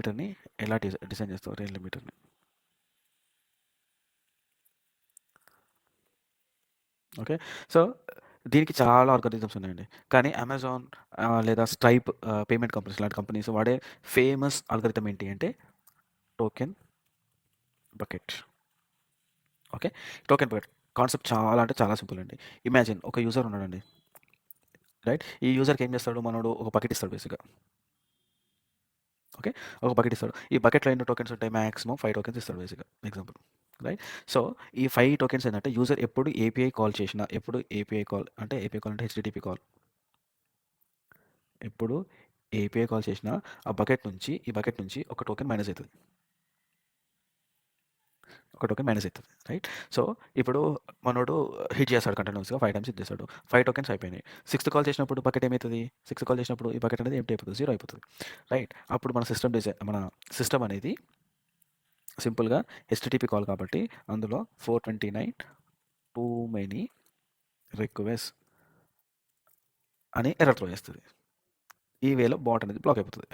మీటర్ని ఎలా డిజైన్ చేస్తావు real మీటర్ని? Okay. So, దీనికి చాలా ఆల్గోరిథమ్స్ ఉన్నాయండి. కానీ అమెజాన్ లేదా స్ట్రైప్ పేమెంట్ కంపెనీస్ లాంటి కంపెనీస్ వాడే ఫేమస్ ఆల్గోరిథం ఏంటి అంటే token bucket. Okay. Token bucket concept చాలా అంటే చాలా సింపుల్ అండి. ఇమాజిన్ ఒక యూజర్ ఉన్నాడండి. రైట్? ఈ యూజర్‌కి ఏం చేస్తాడు మనోడు ఒక బకెట్ ఇస్తాడు బేసిక్‌గా. ఓకే. ఒక బకెట్ ఇస్తాడు. ఈ బకెట్‌లో ఎన్ని టోకెన్స్ ఉంటాయి? మాక్సిమం 5 టోకెన్స్ ఇస్తాడు బేసిక్‌గా ఎగ్జాంపుల్. రైట్? సో, ఈ 5 టోకెన్స్ ఏంటంటే యూజర్ ఎప్పుడు ఏపీఐ కాల్ చేసినా, ఎప్పుడు ఏపీఐ కాల్ అంటే హెచ్‌టిటిపి కాల్. ఎప్పుడు ఏపీఐ కాల్ చేసినా ఈ బకెట్ నుంచి ఒక టోకెన్ మైనస్ అయితది. ఒక టోకెన్ మైనస్ అయితది. రైట్? సో, ఇప్పుడు మనోడు హిట్ చేస్తాడు కంటిన్యూయస్‌గా 5 టైమ్స్ హిట్ చేస్తాడు. 5 టోకెన్స్ అయిపోయినాయి. సిక్స్త్ కాల్ చేసినప్పుడు బకెట్ ఏమైతది? సిక్స్త్ కాల్ చేసినప్పుడు ఈ బకెట్ అనేది ఎంప్టీ అయిపోతది. 0 అయిపోతది. రైట్? అప్పుడు మన సిస్టమ్ అనేది సింపుల్‌గా హెచ్‌టిటిపి కాల్ కాబట్టి అందులో 429 టూ మెనీ రిక్వెస్ట్ అని ఎర్రర్ త్రో చేస్తది. ఈ వేలో బాట్ అనేది బ్లాక్ అయిపోతది.